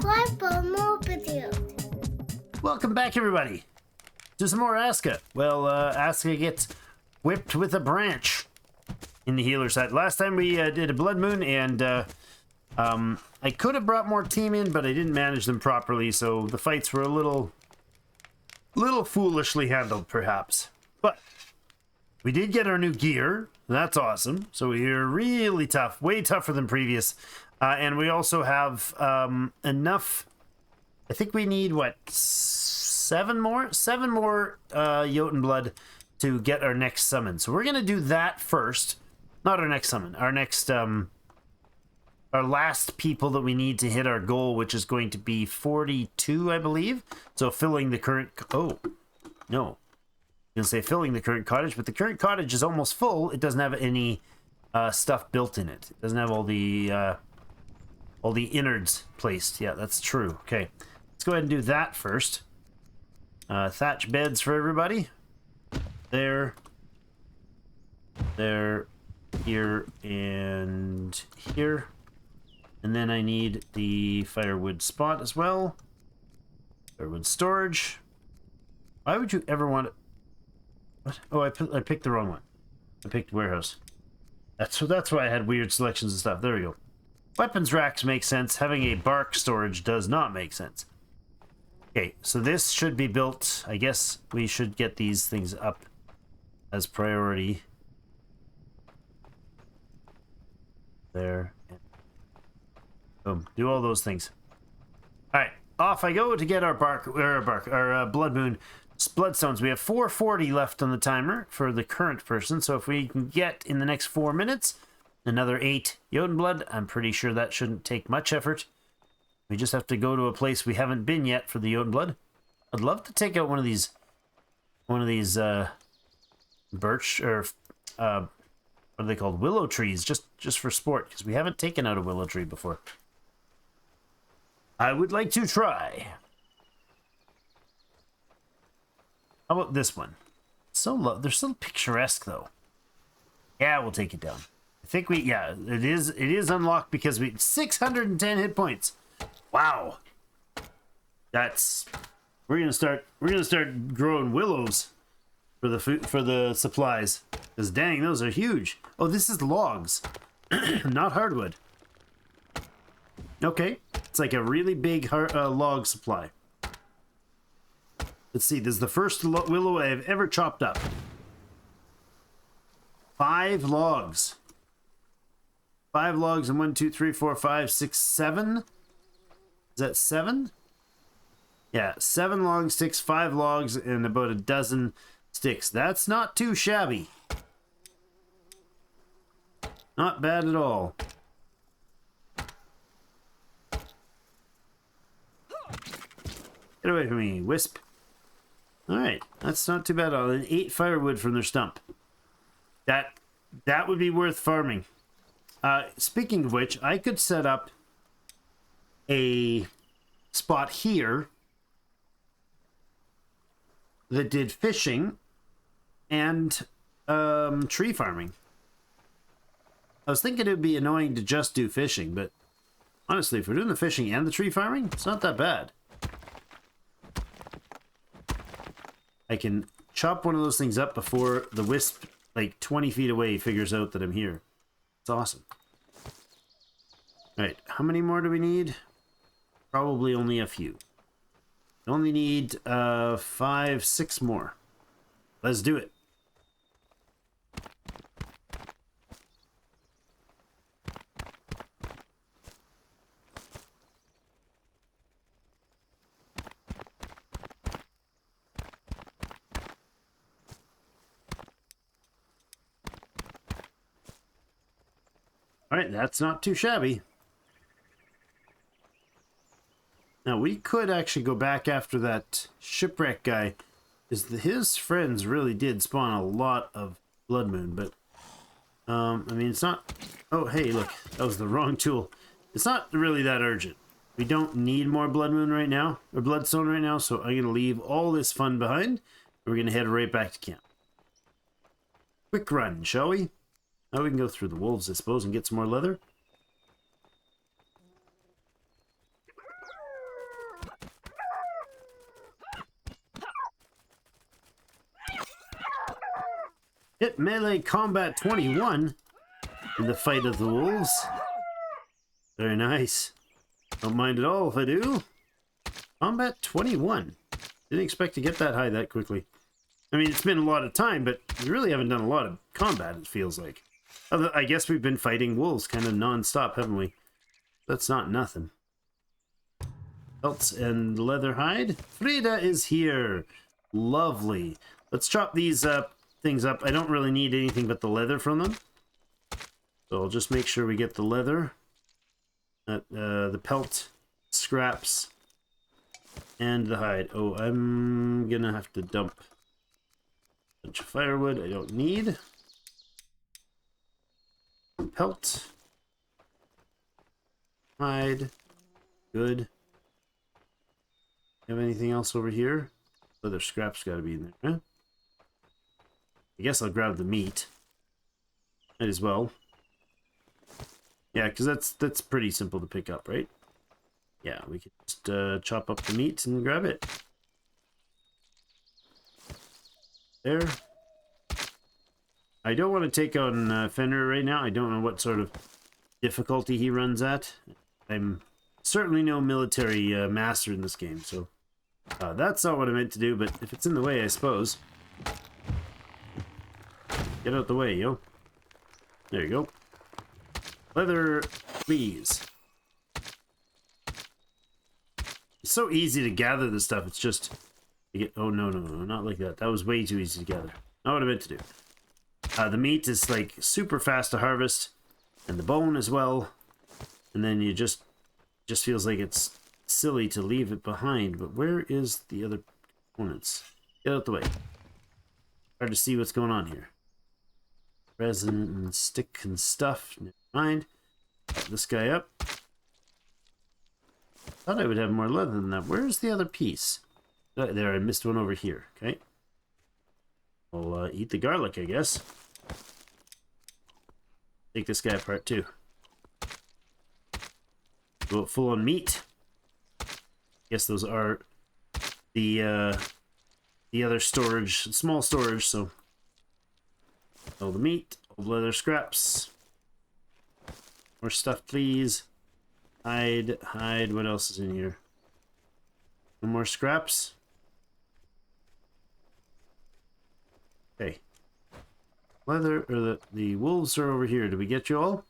subscribe for more videos. Welcome back, everybody, to some more ASKA. Well, ASKA gets whipped with a branch in the healer side. Last time we did a blood moon, and I could have brought more team in, but I didn't manage them properly, so the fights were a little foolishly handled, perhaps. But we did get our new gear. That's awesome. So we're really tough, way tougher than previous. And we also have enough. I think we need, what, seven more Jotun blood to get our next summon. So we're going to do that first. Not our next summon. Our next, our last people that we need to hit our goal, which is going to be 42, I believe. So filling the current... Oh, no. I'm going to say filling the current cottage, but the current cottage is almost full. It doesn't have any stuff built in it. It doesn't have all the innards placed. Yeah, that's true. Okay, let's go ahead and do that first. Thatch beds for everybody. There, here, and here. And then I need the firewood spot as well. Firewood storage. Why would you ever want it? What? Oh, I picked the wrong one. I picked warehouse. That's why I had weird selections and stuff. There we go. Weapons racks make sense. Having a bark storage does not make sense. Okay, so this should be built. I guess we should get these things up as priority. There. Boom. Do all those things. Alright, off I go to get our blood moon bloodstones. We have 440 left on the timer for the current person, so if we can get in the next 4 minutes another 8 Jotun blood, I'm pretty sure that shouldn't take much effort. We just have to go to a place we haven't been yet for the Jotun blood. I'd love to take out one of these birch, or what are they called, willow trees, just for sport, because we haven't taken out a willow tree before. I would like to try. How about this one? They're so picturesque, though. Yeah, we'll take it down. I think it is unlocked because we 610 hit points. Wow. We're gonna start growing willows for the supplies. Because dang, those are huge. Oh, this is logs, not hardwood. Okay, it's like a really big log supply. Let's see, this is the first willow I have ever chopped up. 5 logs. 5 logs and 1, 2, 3, 4, 5, 6, 7. Is that 7? Yeah, 7 long sticks, 5 logs, and about a dozen sticks. That's not too shabby. Not bad at all. Get away from me, wisp. Alright, that's not too bad at all. And 8 firewood from their stump. That would be worth farming. Speaking of which, I could set up a spot here that did fishing and tree farming. I was thinking it would be annoying to just do fishing, but honestly, if we're doing the fishing and the tree farming, it's not that bad. I can chop one of those things up before the wisp, like 20 feet away, figures out that I'm here. It's awesome. Alright, how many more do we need? Probably only a few. We only need 5, 6 more. Let's do it. Alright, that's not too shabby. Now, we could actually go back after that shipwreck guy, because his friends really did spawn a lot of blood moon, but, I mean, it's not... Oh, hey, look, that was the wrong tool. It's not really that urgent. We don't need more blood moon right now, or bloodstone right now, so I'm going to leave all this fun behind, and we're going to head right back to camp. Quick run, shall we? Now we can go through the wolves, I suppose, and get some more leather. Hit melee combat 21 in the fight of the wolves. Very nice. Don't mind at all if I do. Combat 21. Didn't expect to get that high that quickly. I mean, it's been a lot of time, but we really haven't done a lot of combat, it feels like. I guess we've been fighting wolves kind of non-stop, haven't we? That's not nothing. Belts and leather hide. Frida is here. Lovely. Let's chop these things up. I don't really need anything but the leather from them. So I'll just make sure we get the leather. The pelt, scraps, and the hide. Oh, I'm gonna have to dump a bunch of firewood I don't need. Pelt. Hide. Good. Have anything else over here? Leather scraps gotta be in there, huh? I guess I'll grab the meat. Might as well. Yeah, because that's pretty simple to pick up, right? Yeah, we can just chop up the meat and grab it. There. I don't want to take on Fenrir right now. I don't know what sort of difficulty he runs at. I'm certainly no military master in this game, so that's not what I meant to do, but if it's in the way, I suppose. Get out the way, yo. There you go. Leather, please. It's so easy to gather this stuff. It's just... oh, no, not like that. That was way too easy to gather. Not what I meant to do. The meat is, like, super fast to harvest. And the bone as well. And then you just feels like it's silly to leave it behind. But where is the other components? Get out the way. Hard to see what's going on here. Resin and stick and stuff. Never mind. Put this guy up. Thought I would have more leather than that. Where's the other piece? There, I missed one over here. Okay. I'll eat the garlic, I guess. Take this guy apart too. Go full on meat. Guess those are the other storage, small storage. So all the meat, old leather scraps. More stuff, please. Hide. What else is in here? No more scraps. Okay. Leather, or the wolves are over here. Did we get you all?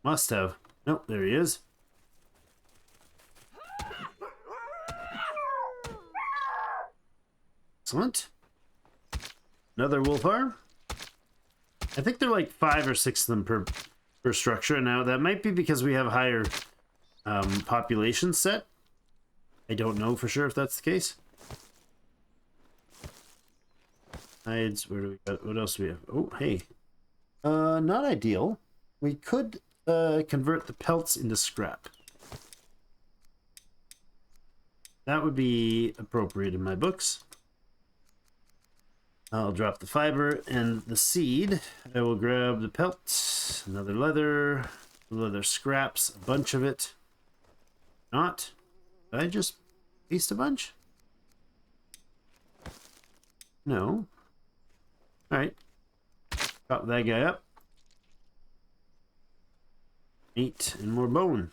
Must have. Nope, there he is. Excellent. Another wolf arm. I think there are like 5 or 6 of them per structure. Now, that might be because we have higher population set. I don't know for sure if that's the case. Hides, where do we got? What else do we have? Oh, hey. Not ideal. We could convert the pelts into scrap. That would be appropriate in my books. I'll drop the fiber and the seed. I will grab the pelt, another leather scraps, a bunch of it. Not. Did I just waste a bunch? No. Alright. Chop that guy up. Meat and more bone.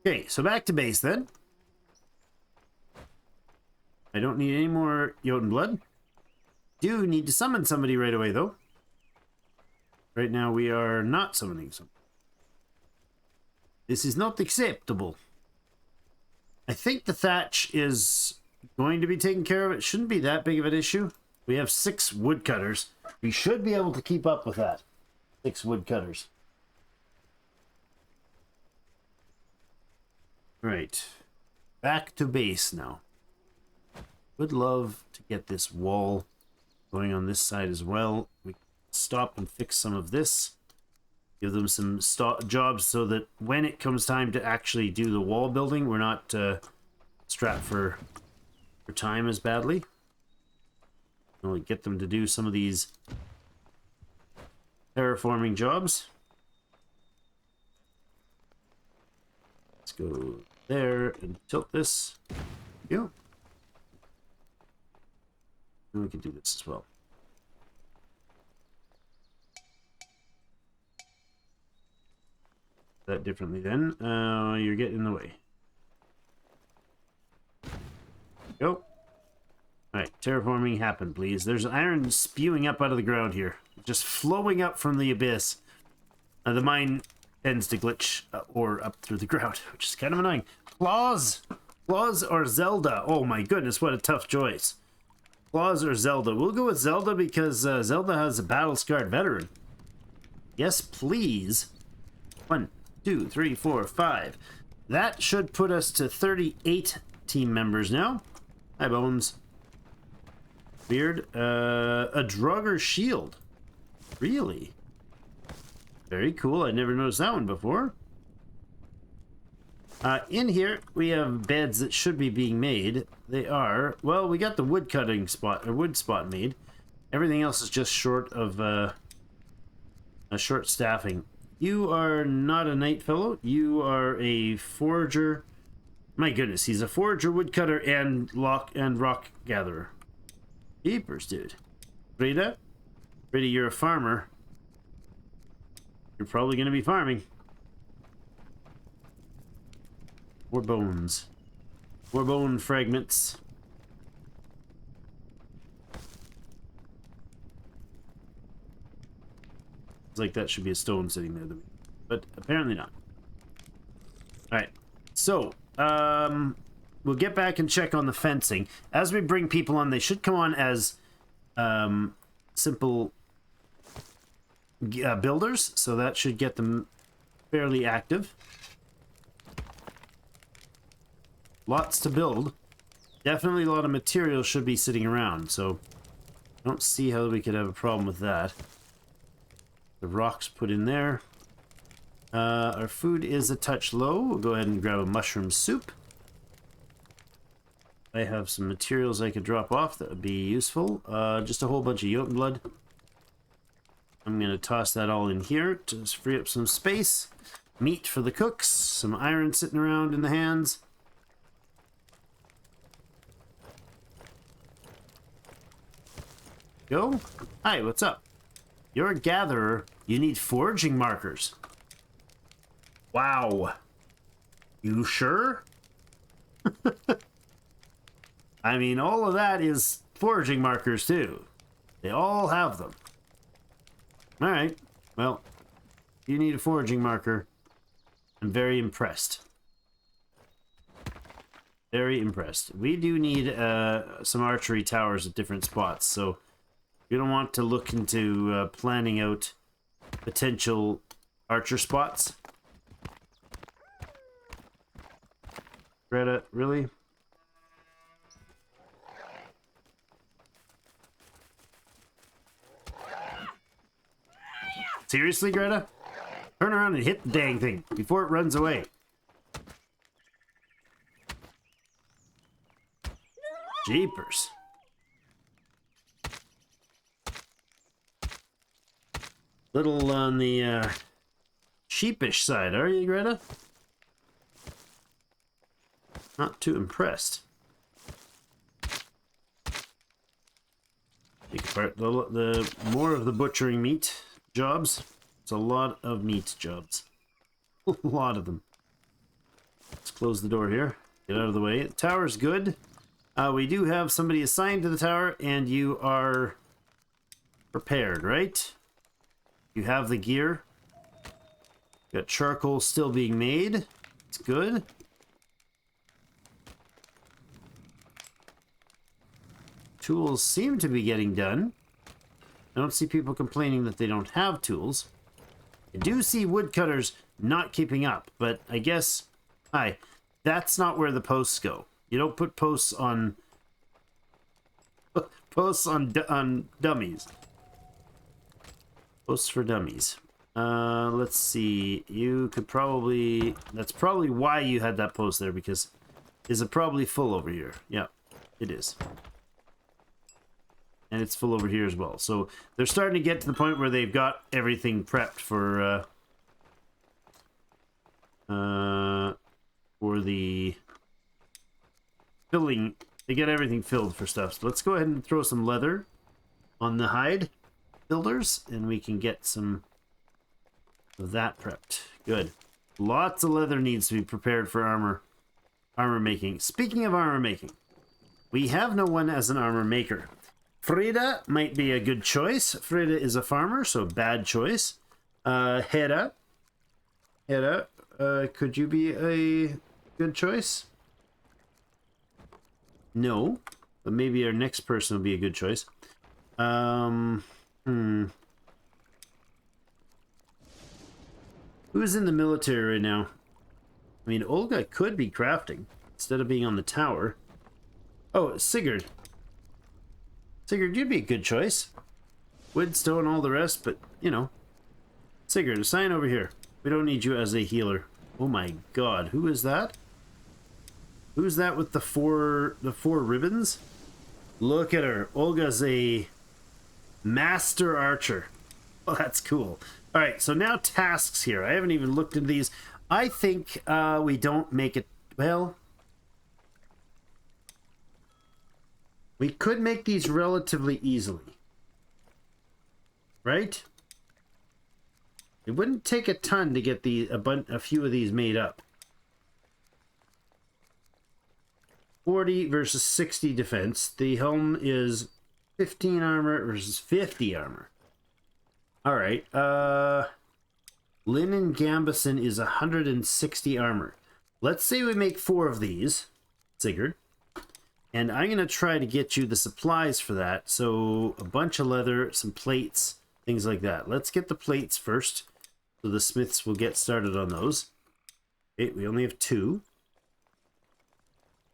Okay, so back to base then. I don't need any more Jotun blood. Do need to summon somebody right away, though. Right now, we are not summoning someone. This is not acceptable. I think the thatch is going to be taken care of. It shouldn't be that big of an issue. We have 6 woodcutters. We should be able to keep up with that. 6 woodcutters. Right. Back to base now. Would love to get this wall going on this side as well. We can stop and fix some of this. Give them some jobs so that when it comes time to actually do the wall building, we're not strapped for time as badly. We'll get them to do some of these terraforming jobs. Let's go there and tilt this. you. And we can do this as well. That differently then. You're getting in the way. Go. Alright, terraforming happen, please. There's iron spewing up out of the ground here. Just flowing up from the abyss. The mine tends to glitch or up through the ground, which is kind of annoying. Claws! Claws or Zelda? Oh my goodness, what a tough choice. Claws or Zelda? We'll go with Zelda because Zelda has a battle-scarred veteran. Yes, please. 1, 2, 3, 4, 5. That should put us to 38 team members now. Hi, Bones. Beard. A Draugr shield. Really? Very cool. I never noticed that one before. In here, we have beds that should be being made. They are. Well, we got the wood cutting spot, or wood spot made. Everything else is just short of a short staffing. You are not a night fellow. You are a forager. My goodness, he's a forager, woodcutter, and rock gatherer. Jeepers, dude. Frida? Frida, you're a farmer. You're probably going to be farming. More bones. More bone fragments. It's like that should be a stone sitting there, but apparently not. Alright, so, we'll get back and check on the fencing. As we bring people on, they should come on as simple builders, so that should get them fairly active. Lots to build. Definitely a lot of material should be sitting around, so I don't see how we could have a problem with that. The rocks put in there. Our food is a touch low. We'll go ahead and grab a mushroom soup. I have some materials I could drop off that would be useful. Just a whole bunch of Jotun blood. I'm going to toss that all in here to free up some space. Meat for the cooks. Some iron sitting around in the hands. Go. Hi, what's up? You're a gatherer. You need foraging markers. Wow. You sure? I mean, all of that is foraging markers too. They all have them. Alright. Well, you need a foraging marker. I'm very impressed. Very impressed. We do need some archery towers at different spots, so you're going to want to look into planning out potential archer spots. Greta, really? Seriously, Greta? Turn around and hit the dang thing before it runs away. Jeepers. Little on the sheepish side, are you, Greta? Not too impressed. Take apart the more of the butchering meat jobs. It's a lot of meat jobs. A lot of them. Let's close the door here. Get out of the way. The tower's good. We do have somebody assigned to the tower, and you are prepared, right? You have the gear. Got charcoal still being made. It's good. Tools seem to be getting done. I don't see people complaining that they don't have tools. I do see woodcutters not keeping up, but I guess... Hi, that's not where the posts go. You don't put posts on... on dummies. Posts for dummies. Let's see. You could probably... That's probably why you had that post there, because... Is it probably full over here? Yeah, it is. And it's full over here as well. So they're starting to get to the point where they've got everything prepped for the filling. They get everything filled for stuff. So let's go ahead and throw some leather on the hide builders, and we can get some of that prepped. Good. Lots of leather needs to be prepared for armor making. Speaking of armor making, we have no one as an armor maker. Frida might be a good choice. Frida is a farmer, so bad choice. Hera, could you be a good choice? No, but maybe our next person will be a good choice. Who's in the military right now? I mean, Olga could be crafting instead of being on the tower. Oh, Sigurd. Sigurd, you'd be a good choice. Wood, stone, all the rest, but, you know. Sigurd, assign over here. We don't need you as a healer. Oh my god, who is that? Who's that with the four ribbons? Look at her. Olga's a master archer. Oh, that's cool. All right, so now tasks here. I haven't even looked into these. I think we don't make it... Well, we could make these relatively easily. Right? It wouldn't take a ton to get a few of these made up. 40 versus 60 defense. The helm is 15 armor versus 50 armor. All right. Linen Gambison is 160 armor. Let's say we make 4 of these, Sigurd. And I'm going to try to get you the supplies for that. So a bunch of leather, some plates, things like that. Let's get the plates first. So the smiths will get started on those. Okay, we only have 2.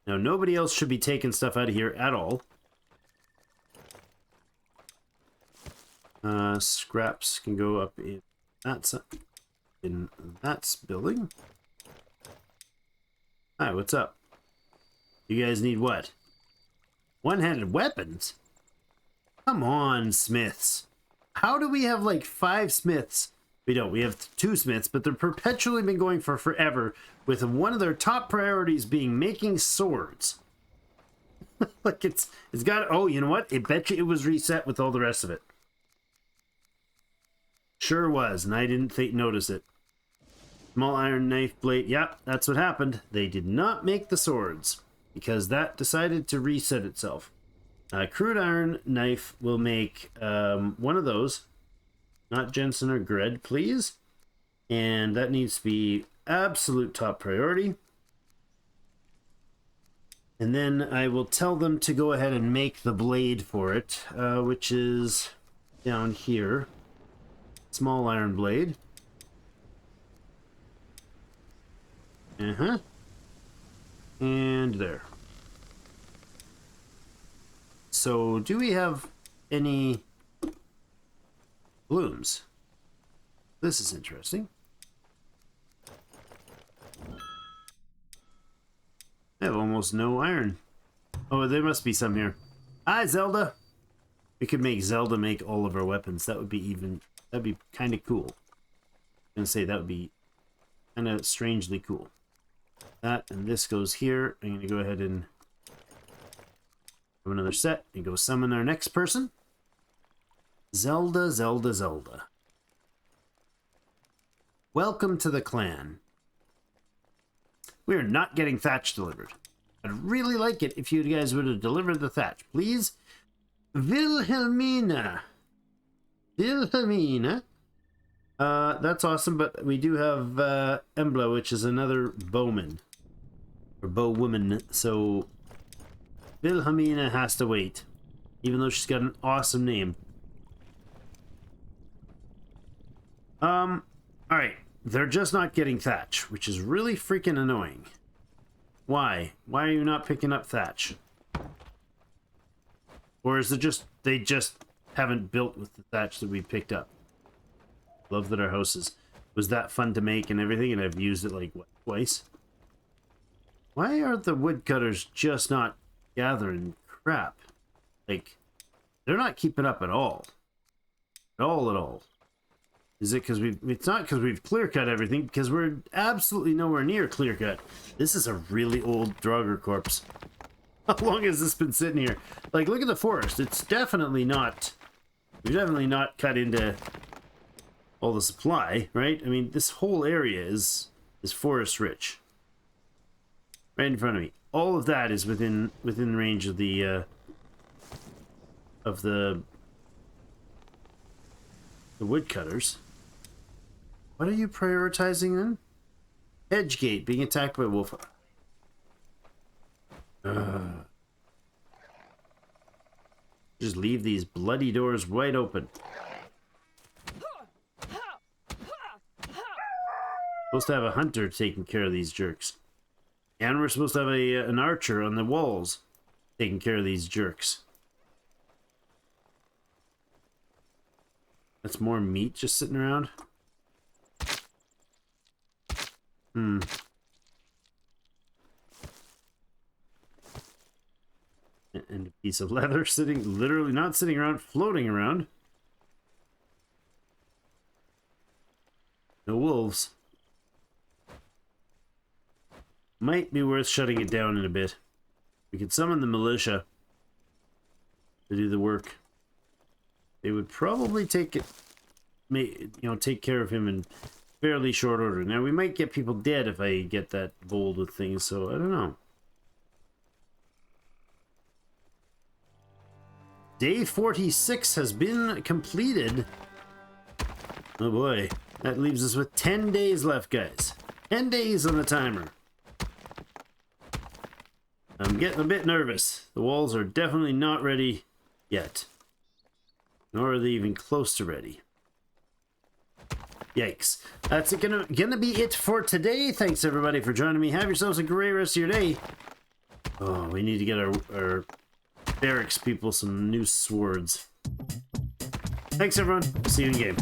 Now, nobody else should be taking stuff out of here at all. Scraps can go up in that building. Hi, what's up? You guys need what? One-handed weapons? Come on, smiths. How do we have like 5 smiths? We don't. We have 2 smiths, but they're perpetually been going for forever, with one of their top priorities being making swords. Like it's got... Oh, you know what? I bet you it was reset with all the rest of it. Sure was, and I didn't notice it. Small iron knife blade. Yep, that's what happened. They did not make the swords because that decided to reset itself. Crude iron knife will make one of those. Not Jensen or Gred, please. And that needs to be absolute top priority. And then I will tell them to go ahead and make the blade for it, which is down here. Small iron blade. And there. So, do we have any blooms? This is interesting. I have almost no iron. Oh, there must be some here. Hi, Zelda! We could make Zelda make all of our weapons. That would be that'd be kind of cool. I'm gonna say that would be kind of strangely cool. That and this goes here. I'm gonna go ahead and have another set and go summon our next person. Zelda, Zelda, Zelda. Welcome to the clan. We are not getting thatch delivered. I'd really like it if you guys would have delivered the thatch. Please. Wilhelmina. Wilhelmina. That's awesome, but we do have Embla, which is another bowman. Or bowwoman. So Wilhelmina has to wait. Even though she's got an awesome name. Alright. They're just not getting thatch, which is really freaking annoying. Why? Why are you not picking up thatch? Or is it just, they just haven't built with the thatch that we picked up? Love that our house was that fun to make and everything, and I've used it like, what, twice? Why are the woodcutters just not gathering crap? Like, they're not keeping up at all. At all. Is it because it's not because we've clear cut everything, because we're absolutely nowhere near clear cut. This is a really old Draugr corpse. How long has this been sitting here? Like, look at the forest. It's definitely not... We've definitely not cut into all the supply, right? I mean, this whole area is forest rich. Right in front of me. All of that is within range of the woodcutters. What are you prioritizing then? Hedgegate being attacked by wolf. Just leave these bloody doors wide open. Supposed to have a hunter taking care of these jerks. And we're supposed to have an archer on the walls taking care of these jerks. That's more meat just sitting around. And a piece of leather sitting, literally not sitting around, floating around. No wolves. Might be worth shutting it down in a bit. We could summon the militia to do the work. They would probably take care of him in fairly short order. Now, we might get people dead if I get that bold with things, so I don't know. Day 46 has been completed. Oh boy, that leaves us with 10 days left, guys. 10 days on the timer. I'm getting a bit nervous. The walls are definitely not ready yet. Nor are they even close to ready. Yikes. That's gonna be it for today. Thanks everybody for joining me. Have yourselves a great rest of your day. Oh, we need to get our barracks people some new swords. Thanks everyone. See you in game.